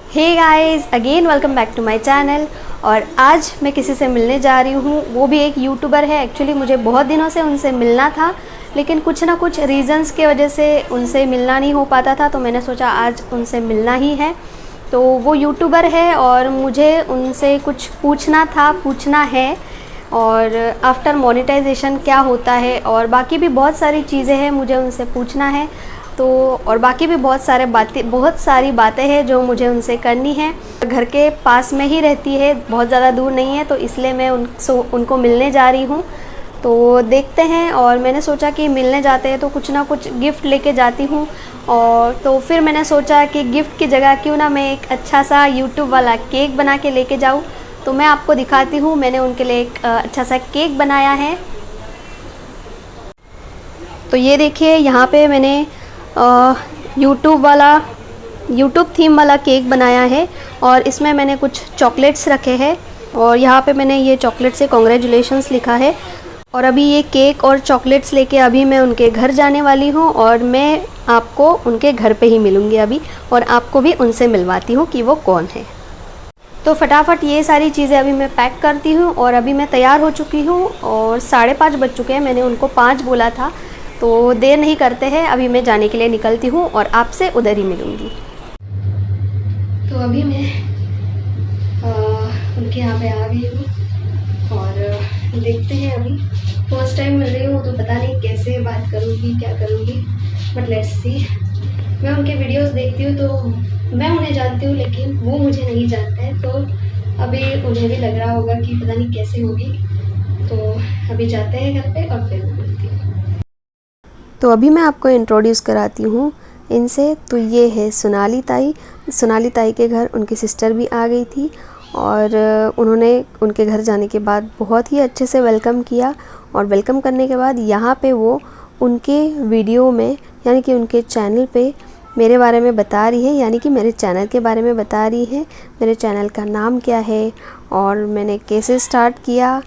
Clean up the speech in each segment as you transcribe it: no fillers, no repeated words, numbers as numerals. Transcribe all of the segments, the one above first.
Hey guys, again welcome back to my channel. और आज मैं किसी से मिलने जा रही हूँ, वो भी एक यूट्यूबर है। एक्चुअली मुझे बहुत दिनों से उनसे मिलना था, लेकिन कुछ ना कुछ रीज़न्स की वजह से उनसे मिलना नहीं हो पाता था, तो मैंने सोचा आज उनसे मिलना ही है। तो वो यूट्यूबर है और मुझे उनसे कुछ पूछना है और आफ्टर मोनेटाइजेशन क्या होता है, और बाकी भी बहुत सारी चीज़ें हैं मुझे उनसे पूछना है। तो और बाकी भी बहुत सारी बातें हैं जो मुझे उनसे करनी है। घर के पास में ही रहती है, बहुत ज़्यादा दूर नहीं है, तो इसलिए मैं उनको मिलने जा रही हूँ। तो देखते हैं, और मैंने सोचा कि मिलने जाते हैं तो कुछ ना कुछ गिफ्ट लेके जाती हूँ। और तो फिर मैंने सोचा कि गिफ्ट की जगह क्यों ना मैं एक अच्छा सा यूट्यूब वाला केक बना के लेके जाऊँ। तो मैं आपको दिखाती हूँ, मैंने उनके लिए एक अच्छा सा केक बनाया है। तो ये देखिए, यहाँ पे मैंने यूट्यूब थीम वाला केक बनाया है, और इसमें मैंने कुछ चॉकलेट्स रखे हैं, और यहाँ पे मैंने ये चॉकलेट से कॉन्ग्रेचुलेशंस लिखा है। और अभी ये केक और चॉकलेट्स लेके अभी मैं उनके घर जाने वाली हूँ, और मैं आपको उनके घर पे ही मिलूँगी अभी, और आपको भी उनसे मिलवाती हूँ कि वो कौन है। तो फटाफट ये सारी चीज़ें अभी मैं पैक करती हूँ, और अभी मैं तैयार हो चुकी हूँ, और 5:30 बज चुके हैं। मैंने उनको 5 बोला था, तो देर नहीं करते हैं, अभी मैं जाने के लिए निकलती हूँ और आपसे उधर ही मिलूँगी। तो अभी मैं उनके यहाँ पे आ गई हूँ, और देखते हैं, अभी फर्स्ट टाइम मिल रही हूँ तो पता नहीं कैसे बात करूँगी, क्या करूँगी, बट लेट्स सी। मैं उनके वीडियोस देखती हूँ तो मैं उन्हें जानती हूँ, लेकिन वो मुझे नहीं जानते हैं, तो अभी उन्हें भी लग रहा होगा कि पता नहीं कैसे होगी। तो अभी जाते हैं घर पे और फिर मिलती हूँ। तो अभी मैं आपको इंट्रोड्यूस कराती हूँ इनसे। तो ये है सोनाली ताई के घर उनकी सिस्टर भी आ गई थी, और उन्होंने उनके घर जाने के बाद बहुत ही अच्छे से वेलकम किया। और वेलकम करने के बाद यहाँ पे वो उनके वीडियो में, यानी कि उनके चैनल पे मेरे बारे में बता रही है, यानी कि मेरे चैनल के बारे में बता रही है, मेरे चैनल का नाम क्या है, और मैंने कैसे स्टार्ट किया,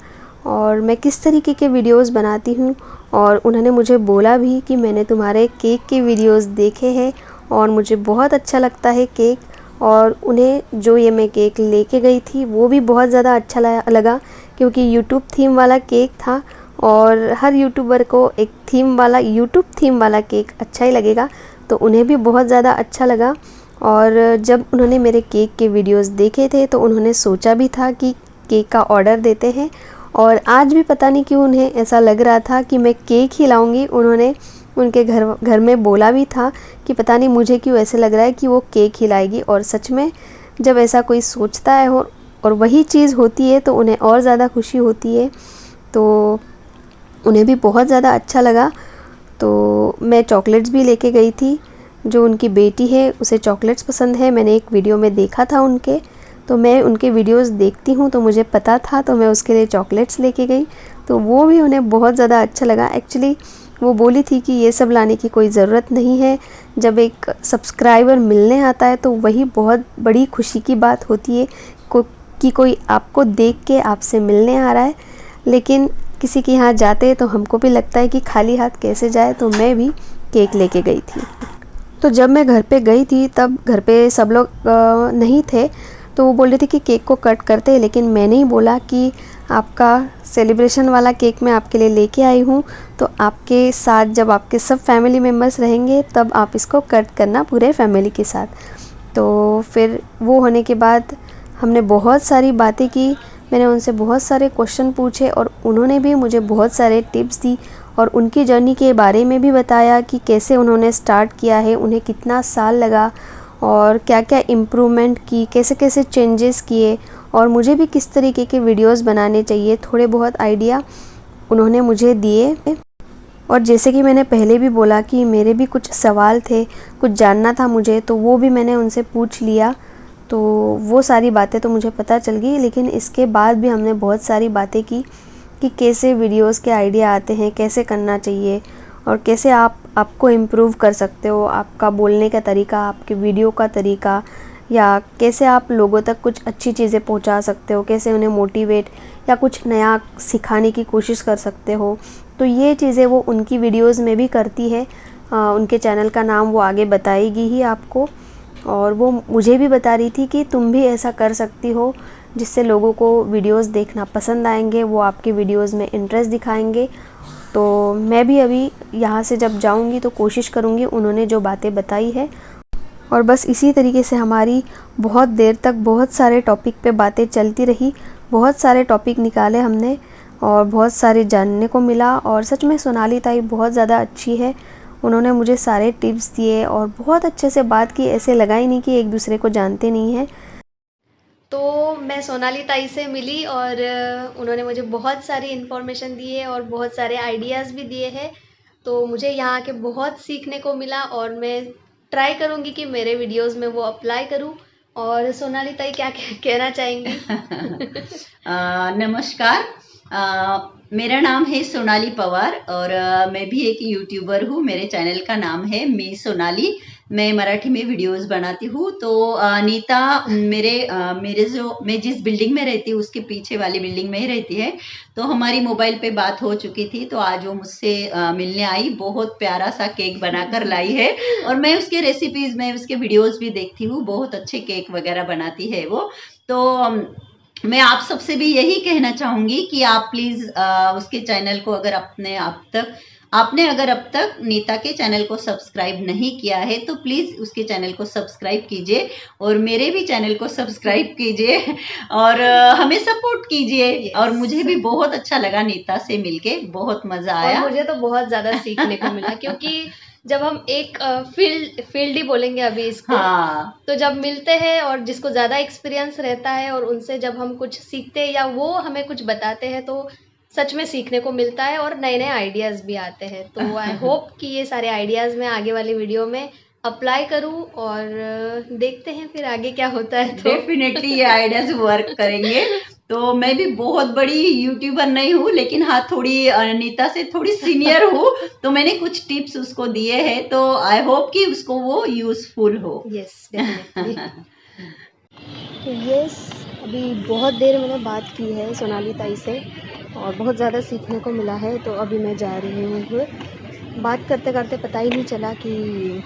और मैं किस तरीके के वीडियोस बनाती हूँ। और उन्होंने मुझे बोला भी कि मैंने तुम्हारे केक के वीडियोस देखे हैं और मुझे बहुत अच्छा लगता है केक। और उन्हें जो ये मैं केक लेके गई थी वो भी बहुत ज़्यादा अच्छा लगा, क्योंकि यूट्यूब थीम वाला केक था, और हर यूट्यूबर को एक यूट्यूब थीम वाला केक अच्छा ही लगेगा, तो उन्हें भी बहुत ज़्यादा अच्छा लगा। और जब उन्होंने मेरे केक के वीडियोस देखे थे तो उन्होंने सोचा भी था कि केक का ऑर्डर देते हैं, और आज भी पता नहीं क्यों उन्हें ऐसा लग रहा था कि मैं केक ही लाऊंगी। उन्होंने उनके घर में बोला भी था कि पता नहीं मुझे क्यों ऐसे लग रहा है कि वो केक ही लाएगी। और सच में जब ऐसा कोई सोचता है और वही चीज़ होती है तो उन्हें और ज़्यादा खुशी होती है। तो उन्हें भी बहुत ज़्यादा अच्छा लगा। तो मैं चॉकलेट्स भी लेके गई थी। जो उनकी बेटी है उसे चॉकलेट्स पसंद है, मैंने एक वीडियो में देखा था उनके, तो मैं उनके वीडियोस देखती हूँ तो मुझे पता था, तो मैं उसके लिए चॉकलेट्स लेके गई। तो वो भी उन्हें बहुत ज़्यादा अच्छा लगा। एक्चुअली वो बोली थी कि ये सब लाने की कोई ज़रूरत नहीं है, जब एक सब्सक्राइबर मिलने आता है तो वही बहुत बड़ी खुशी की बात होती है कि कोई आपको देख के आपसे मिलने आ रहा है। लेकिन किसी के यहाँ जाते हैं तो हमको भी लगता है कि खाली हाथ कैसे जाए, तो मैं भी केक लेके गई थी। तो जब मैं घर पे गई थी तब घर पे सब लोग नहीं थे, तो वो बोल रही थी कि केक को कट करते हैं, लेकिन मैंने ही बोला कि आपका सेलिब्रेशन वाला केक मैं आपके लिए लेके आई हूँ, तो आपके साथ जब आपके सब फैमिली मेम्बर्स रहेंगे तब आप इसको कट करना पूरे फैमिली के साथ। तो फिर वो होने के बाद हमने बहुत सारी बातें की, मैंने उनसे बहुत सारे क्वेश्चन पूछे, और उन्होंने भी मुझे बहुत सारे टिप्स दी, और उनकी जर्नी के बारे में भी बताया कि कैसे उन्होंने स्टार्ट किया है, उन्हें कितना साल लगा, और क्या क्या इम्प्रूवमेंट की, कैसे कैसे चेंजेस किए, और मुझे भी किस तरीके के वीडियोस बनाने चाहिए, थोड़े बहुत आइडिया उन्होंने मुझे दिए। और जैसे कि मैंने पहले भी बोला कि मेरे भी कुछ सवाल थे, कुछ जानना था मुझे, तो वो भी मैंने उनसे पूछ लिया। तो वो सारी बातें तो मुझे पता चल गई, लेकिन इसके बाद भी हमने बहुत सारी बातें की कि कैसे वीडियोस के आइडिया आते हैं, कैसे करना चाहिए, और कैसे आपको इम्प्रूव कर सकते हो, आपका बोलने का तरीका, आपके वीडियो का तरीका, या कैसे आप लोगों तक कुछ अच्छी चीज़ें पहुंचा सकते हो, कैसे उन्हें मोटिवेट या कुछ नया सिखाने की कोशिश कर सकते हो। तो ये चीज़ें वो उनकी वीडियोस में भी करती है। उनके चैनल का नाम वो आगे बताएगी ही आपको। और वो मुझे भी बता रही थी कि तुम भी ऐसा कर सकती हो जिससे लोगों को वीडियोस देखना पसंद आएंगे, वो आपके वीडियोस में इंटरेस्ट दिखाएंगे। तो मैं भी अभी यहाँ से जब जाऊँगी तो कोशिश करूँगी उन्होंने जो बातें बताई है। और बस इसी तरीके से हमारी बहुत देर तक बहुत सारे टॉपिक पे बातें चलती रही, बहुत सारे टॉपिक निकाले हमने और बहुत सारे जानने को मिला। और सच में सोनाली ताई बहुत ज़्यादा अच्छी है, उन्होंने मुझे सारे टिप्स दिए और बहुत अच्छे से बात की, ऐसे लगा ही नहीं कि एक दूसरे को जानते नहीं हैं। तो मैं सोनाली ताई से मिली और उन्होंने मुझे बहुत सारी इन्फॉर्मेशन दी है और बहुत सारे आइडियाज़ भी दिए हैं। तो मुझे यहाँ आके बहुत सीखने को मिला और मैं ट्राई करूँगी कि मेरे वीडियोस में वो अप्लाई करूँ। और सोनाली ताई क्या कहना चाहेंगी? नमस्कार, मेरा नाम है सोनाली पवार और मैं भी एक यूट्यूबर हूँ। मेरे चैनल का नाम है मी सोनाली। मैं मराठी में वीडियोस बनाती हूँ। तो नीता मेरे जो मैं जिस बिल्डिंग में रहती हूँ उसके पीछे वाली बिल्डिंग में ही रहती है। तो हमारी मोबाइल पे बात हो चुकी थी, तो आज वो मुझसे मिलने आई, बहुत प्यारा सा केक बनाकर लाई है और मैं उसके रेसिपीज में उसके वीडियोस भी देखती हूँ, बहुत अच्छे केक वगैरह बनाती है वो। तो मैं आप सबसे भी यही कहना चाहूंगी कि आप प्लीज उसके चैनल को अगर आपने अगर अब तक नीता के चैनल को सब्सक्राइब नहीं किया है तो प्लीज उसके चैनल को सब्सक्राइब कीजिए और मेरे भी चैनल को सब्सक्राइब कीजिए और हमें सपोर्ट कीजिए। और मुझे भी बहुत अच्छा लगा नीता से मिलके, बहुत मजा आया। और मुझे तो बहुत ज्यादा सीखने को मिला क्योंकि जब हम एक फील्ड ही बोलेंगे अभी इसको, हाँ, तो जब मिलते हैं और जिसको ज़्यादा एक्सपीरियंस रहता है और उनसे जब हम कुछ सीखते हैं या वो हमें कुछ बताते हैं तो सच में सीखने को मिलता है और नए नए आइडियाज़ भी आते हैं। तो आई होप कि ये सारे आइडियाज़ मैं आगे वाली वीडियो में अप्लाई करूं और देखते हैं फिर आगे क्या होता है। तो डेफिनेटली ये आइडियाज वर्क करेंगे। तो मैं भी बहुत बड़ी यूट्यूबर नहीं हूँ, लेकिन हाँ थोड़ी नीता से थोड़ी सीनियर हूँ, तो मैंने कुछ टिप्स उसको दिए हैं, तो आई होप कि उसको वो यूजफुल हो। Yes definitely. तो यस, अभी बहुत देर मैंने बात की है सोनाली ताई से और बहुत ज़्यादा सीखने को मिला है। तो अभी मैं जा रही हूँ, बात करते करते पता ही नहीं चला कि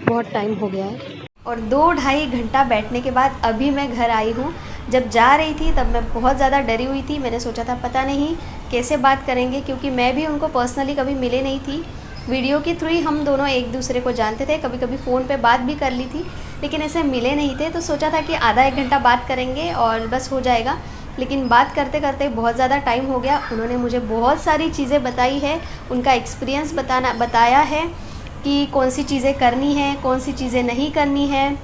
बहुत टाइम हो गया है। और 2-2.5 घंटा बैठने के बाद अभी मैं घर आई हूँ। जब जा रही थी तब मैं बहुत ज़्यादा डरी हुई थी, मैंने सोचा था पता नहीं कैसे बात करेंगे क्योंकि मैं भी उनको पर्सनली कभी मिले नहीं थी। वीडियो के थ्रू ही हम दोनों एक दूसरे को जानते थे, कभी कभी फ़ोन पे बात भी कर ली थी, लेकिन ऐसे मिले नहीं थे। तो सोचा था कि आधा 1 घंटा बात करेंगे और बस हो जाएगा, लेकिन बात करते करते बहुत ज़्यादा टाइम हो गया। उन्होंने मुझे बहुत सारी चीज़ें बताई है, उनका एक्सपीरियंस बताया है कि कौन सी चीज़ें करनी है, कौन सी चीज़ें नहीं करनी है,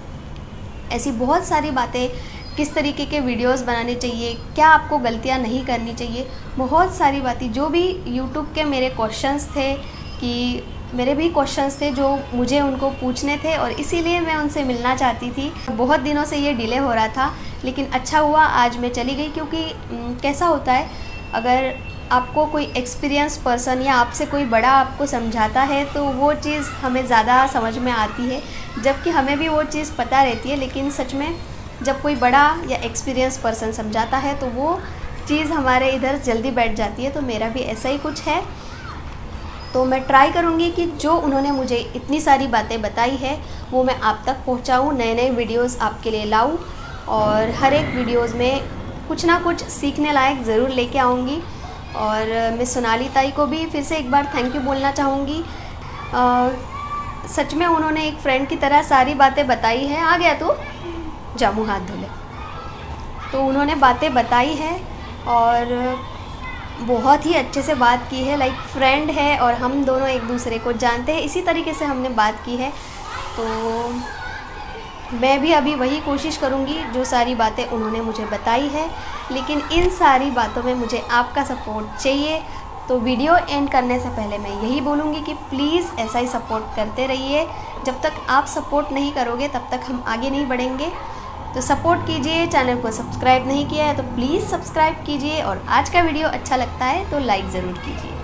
ऐसी बहुत सारी बातें, किस तरीके के वीडियोस बनाने चाहिए, क्या आपको गलतियां नहीं करनी चाहिए, बहुत सारी बातें। जो भी यूट्यूब के मेरे क्वेश्चंस थे कि मेरे भी क्वेश्चंस थे जो मुझे उनको पूछने थे और इसीलिए मैं उनसे मिलना चाहती थी। बहुत दिनों से ये डिले हो रहा था, लेकिन अच्छा हुआ आज मैं चली गई क्योंकि कैसा होता है अगर आपको कोई एक्सपीरियंस पर्सन या आपसे कोई बड़ा आपको समझाता है तो वो चीज़ हमें ज़्यादा समझ में आती है, जबकि हमें भी वो चीज़ पता रहती है। लेकिन सच में जब कोई बड़ा या एक्सपीरियंस पर्सन समझाता है तो वो चीज़ हमारे इधर जल्दी बैठ जाती है। तो मेरा भी ऐसा ही कुछ है। तो मैं ट्राई करूँगी कि जो उन्होंने मुझे इतनी सारी बातें बताई है वो मैं आप तक पहुँचाऊँ, नए नए वीडियोज़ आपके लिए लाऊँ और हर एक वीडियोज़ में कुछ ना कुछ सीखने लायक ज़रूर लेके आऊँगी। और मैं सोनाली ताई को भी फिर से एक बार थैंक यू बोलना चाहूँगी। सच में उन्होंने एक फ्रेंड की तरह सारी बातें बताई है। आ गया तू, जा मुँह हाथ धो ले। तो उन्होंने बातें बताई है और बहुत ही अच्छे से बात की है, लाइक फ्रेंड है और हम दोनों एक दूसरे को जानते हैं, इसी तरीके से हमने बात की है। तो मैं भी अभी वही कोशिश करूँगी जो सारी बातें उन्होंने मुझे बताई है, लेकिन इन सारी बातों में मुझे आपका सपोर्ट चाहिए। तो वीडियो एंड करने से पहले मैं यही बोलूँगी कि प्लीज़ ऐसा ही सपोर्ट करते रहिए। जब तक आप सपोर्ट नहीं करोगे तब तक हम आगे नहीं बढ़ेंगे। तो सपोर्ट कीजिए। चैनल को सब्सक्राइब नहीं किया है तो प्लीज़ सब्सक्राइब कीजिए और आज का वीडियो अच्छा लगता है तो लाइक ज़रूर कीजिए।